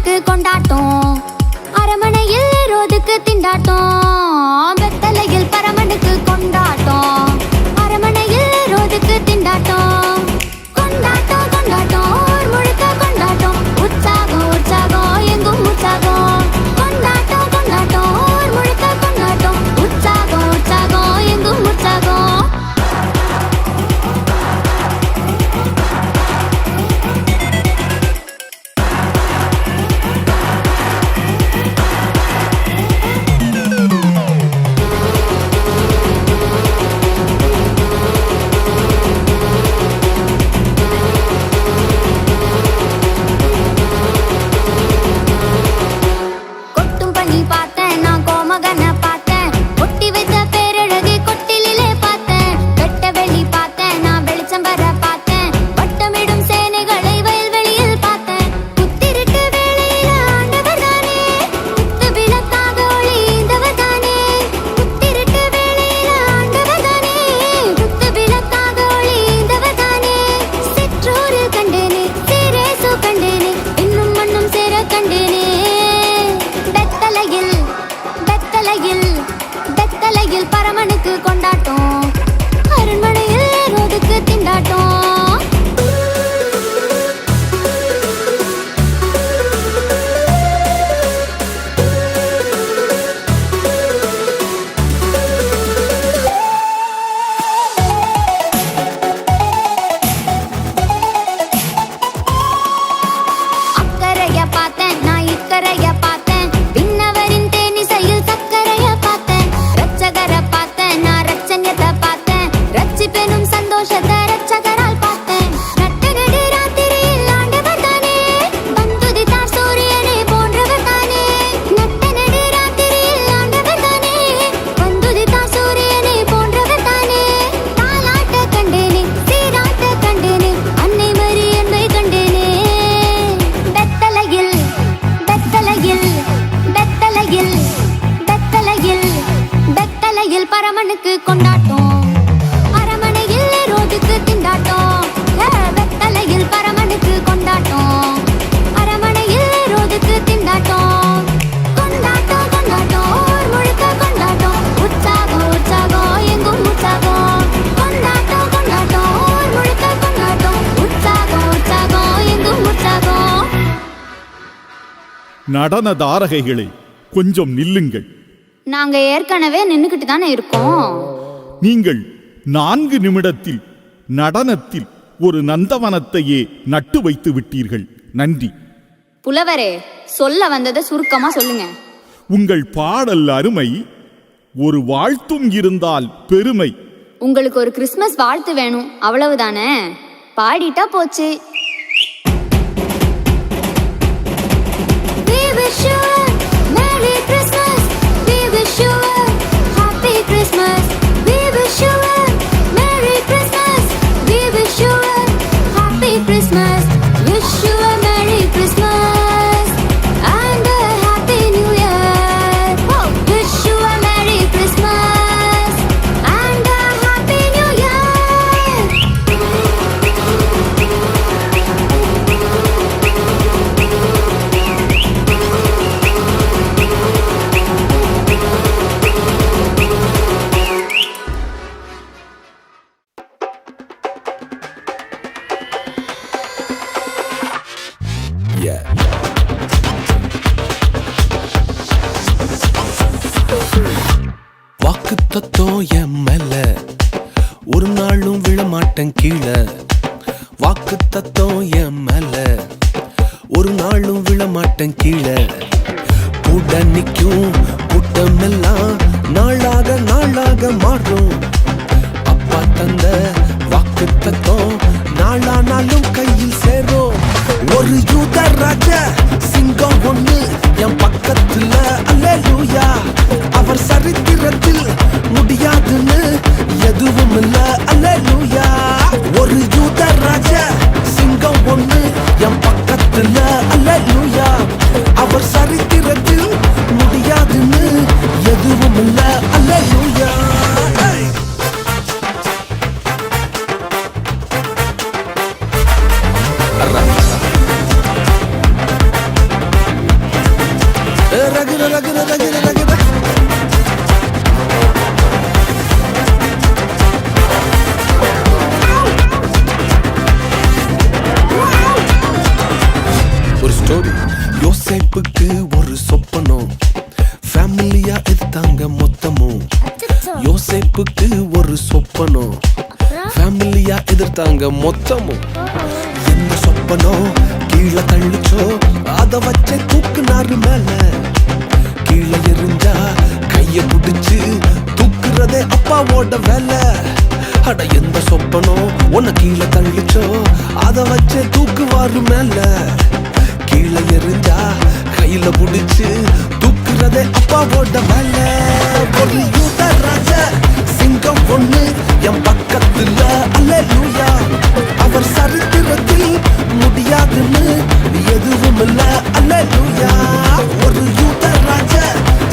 பரமனுக்கு கொண்டாட்டம், அரமனையில் ரோதுக்கு திண்டாட்டம். வெத்தலையில் பரமனுக்கு கொண்டாட்டம், அரமனையில் ரோதுக்கு திண்டாட்டம். கொண்டாட்டம் கொண்டாட்டம் ஊர் முழுக்க கொண்டாட்டம், உற்சாகம் உற்சாகம் எங்கும் உற்சாகம். கொண்டாட்டம் கொண்டாட்டம் ஊர் முழுக்க கொண்டாட்டம், உற்சாகம் உற்சாகம் எங்கும் உற்சாகம். பரமனுக்கு கொண்டாட்டம், அரண்மனையில் ரோதுக்கு திண்டாட்டம். அக்கறைய பார்த்தேன் நான் இக்கறைய பார்த்தேன், விண்ணவரின் தேனிசையில் சக்கரைய பார்த்தேன். ரட்சகரை பார்த்தேன் நான் ரட்சண்யத்தை பார்த்தேன், ரட்சிப்பெனும் சந்தோஷத்தை ரட்சகரால் பார்த்தேன். நட்டு நடு ராத்திரியில் ஆண்டவர் தானே, வந்துதித்தார் சூரியனை போன்றவர் தானே. நட்டு நடு ராத்திரியில் ஆண்டவர் தானே, வந்துதித்தார் சூரியனை போன்றவர் தானே. தாலாட்ட கண்டேனே சீராட்ட கண்டேனே, அன்னை மரி என்பை கண்டேனே. வெத்தலையில் வெத்தலையில் வெத்தலையில் வெத்தலையில் வெத்தலையில் பரமனுக்கு கொண்டாட்டம், அரமனையில் ரோதுக்கு திண்டாட்டம். வெத்தலையில் பரமனுக்கு கொண்டாட்டம், அரமனையில் ரோதுக்கு திண்டாட்டம். கொண்டாட்டம் கொண்டாட்டம் ஊர் முழுக்க கொண்டாட்டம், உற்சாகம் உற்சாகம் எங்கும் உற்சாகம். கொண்டாட்டம் கொண்டாட்டம் ஊர் முழுக்க கொண்டாட்டம், உற்சாகம் உற்சாகம் எங்கும் உற்சாகம். நடன தாரகைகளே, கொஞ்சம் நில்லுங்கள். நாங்க ஏற்கனவே நின்னுக்கிட்டு தானே இருக்கோம். நீங்கள் 4 நிமிடத்தில் நடனத்தில் ஒரு நந்தவனத்தையே நட்டு வைத்து விட்டீர்கள். நன்றி. புலவரே, சொல்ல வந்ததை சுருக்கமா சொல்லுங்க. உங்கள் பாடல் அருமை, ஒரு வாழ்த்தும் இருந்தால் பெருமை. உங்களுக்கு ஒரு கிறிஸ்மஸ் வாழ்த்து வேணும், அவ்வளவுதானே? பாடிட்டா போச்சு. We wish you a Merry Christmas. We wish you a Happy Christmas. We wish you a Merry Christmas. We wish you a Happy Christmas. Wish you a Merry Christmas and a Happy New Year. Oh, wish you a Merry Christmas and a Happy New Year. வாக்கு தத்துவம் என் மேல ஒரு நாளும் விழமாட்டேன் கீழே. வாக்கு தத்துவம் என் மேல ஒரு நாளும் விழமாட்டேன் கீழே. கூட நிற்கும் கூட்டமெல்லாம் நாளாக நாளாக மாறும். அப்பா தந்த வாக்கு தத்துவம் நாளானாலும் கையில் சேரும். ஒரு யூத ராஜ சிங்கம் ஒண்ணு என் பக்கத்துல, அல்லேலூயா. அவர் சரித்திரத்தில் முடியாதுன்னு எதுவும் இல்ல, அல்லேலூயா. ஒரு யூத ராஜ சிங்கம் ஒண்ணு என் பக்கத்துல, அல்லேலூயா. அவர் சரித்திரத்தில் முடியாதுன்னு எதுவும் இல்ல, அல்லேலூயா. ஸ்டோரி. யோசேப்புக்கு ஒரு சொப்பனம், ஃபேமிலியா எடுத்தாங்க மொத்தமும். யோசேப்புக்கு ஒரு சொப்பனம், ஃபேமிலியா எதிர்த்தாங்க மொத்தமும். என்ன சொப்பனம் கீழே தள்ளிச்சோ அத வச்சே தூக்குனாரு மேல. கீழே எரிஞ்சா கைய புடிச்சு தூக்குறதே அப்பாவோட வேலை. அட எந்த சொப்பனம் உன்னை கீழே தள்ளிச்சோ அத வச்சே தூக்குவாரு மேல. கீழே எரிஞ்சா கையில புடிச்சு தூக்குறதே அப்பாவோட வேலை. ஒரு யூத ராஜா சிங்கம் ஒண்ணு என் பக்கத்துல, அல்லேலூயா. அவர் சரித்திரத்தில் முடியாதுன்னு எதுவும் இல்ல, அல்லேலூயா. ஒரு யூத ராஜா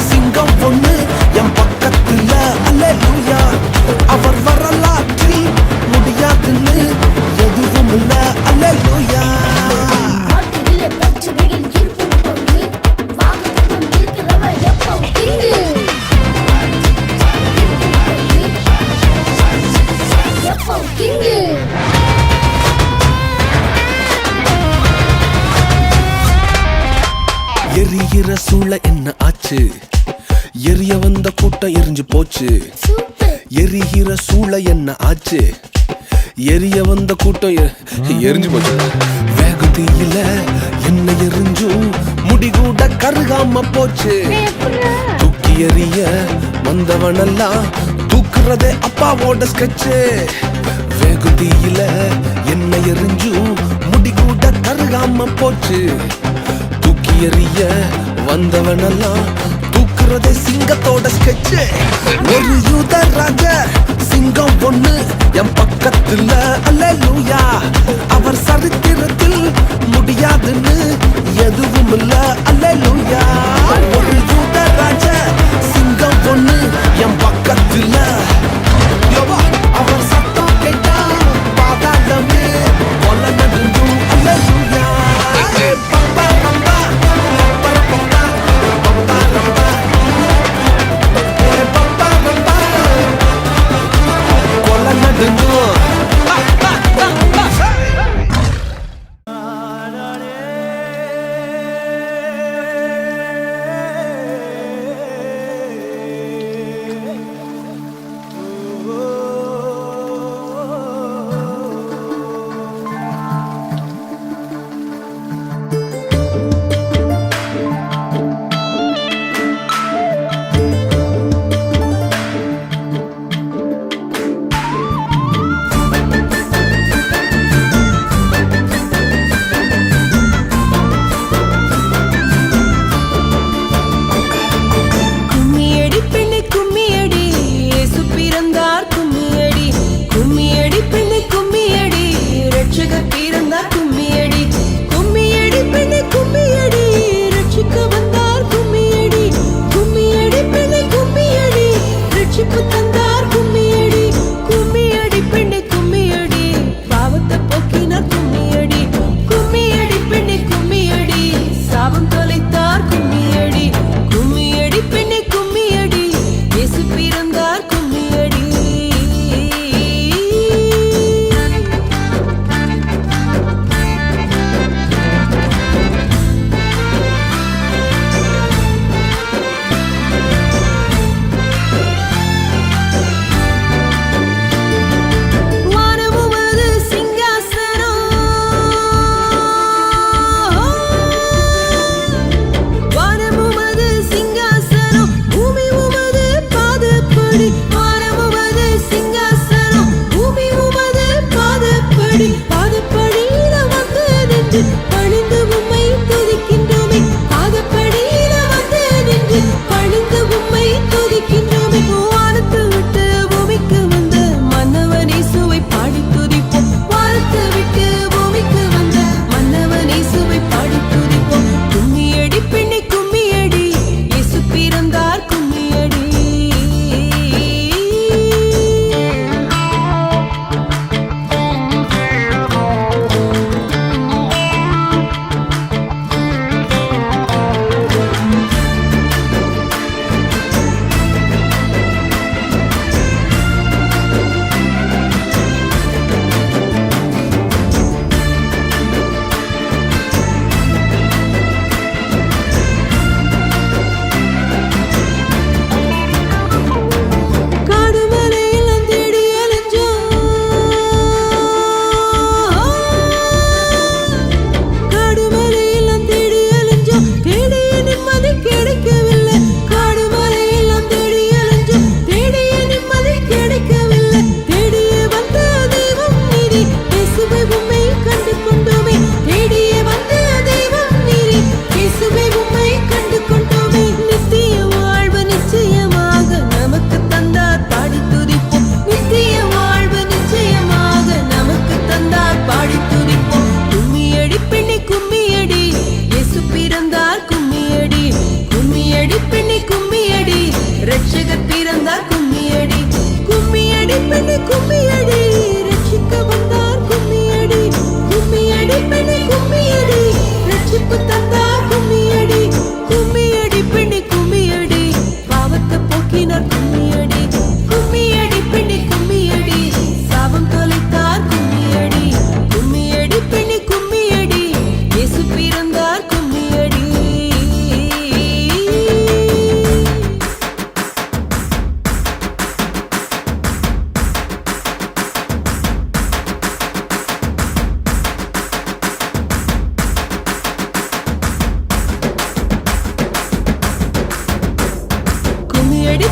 சிங்கம் ஒண்ணு என் பக்கத்துல, அல்லேலூயா. அவர் வரலாற்றில் முடியாதுன்னு எதுவும் இல்ல, அல்லேலூயா. எரிகிற சூழ என்ன ஆச்சு? எரிய வந்த கூட்டம் எரிஞ்சு போச்சு. எரிகிற சூழ என்ன ஆச்சு? எரிய வந்த கூட்டம் எரிஞ்சு போச்சு. வேக தீயில என்ன எரிஞ்சும் முடிகூட கருகாம போச்சு. தூக்கி எறிய வந்தவனெல்லாம் தூக்குறதே அப்பாவோட ஸ்கெட்சு. வேக தீயில என்ன எரிஞ்சும் முடிகூட கருகாம போச்சு. தூக்கி எறிய வந்தவனெல்லாம் தூக்குறதே சிங்கத்தோட ஸ்கெட்சு. ஒரு யூத ராஜா சிங்கம் ஒண்ணு என் பக்கத்துல, அல்லேலூயா. அவர் சரித்திரத்தில் முடியாதுன்னு எதுவும் இல்ல, அல்லேலூயா. ஒரு யூத ராஜா சிங்கம் ஒண்ணு என் பக்கத்துல, அவர் சத்தம் கேட்டா பாதாளமே கொலை நடுங்கும், அல்லேலூயா.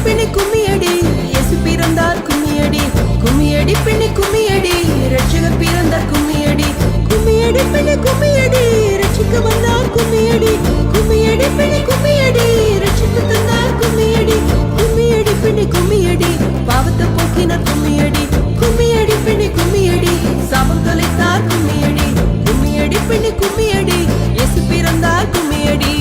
பெண்ணே கும்மியடி இயேசு பிறந்தார் கும்மியடி கும்மியடி பெண்ணே கும்மியடி ரட்சகர் பிறந்தார் கும்மியடி கும்மியடி பெண்ணே கும்மியடி ரட்சிக்க வந்தார் கும்மியடி கும்மியடி பெண்ணே கும்மியடி ரட்சித்து தந்தார் கும்மியடி கும்மியடி பெண்ணே கும்மியடி பாவத்தை போக்கினார் கும்மியடி கும்மியடி பெண்ணே கும்மியடி சாபம் தொலைத்தார் கும்மியடி கும்மியடி பெண்ணே கும்மியடி இயேசு பிறந்தார் கும்மியடி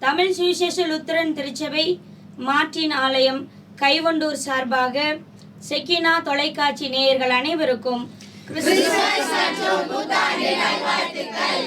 தமிழ் சுவிசேஷ லுத்தரன் திருச்சபை மார்ட்டின் ஆலயம் கைவண்டூர் சார்பாக செக்கினா தொலைக்காட்சி நேயர்கள் அனைவருக்கும் கிறிஸ்துமஸ் மற்றும் புத்தாண்டு நல்வாழ்த்துக்கள்.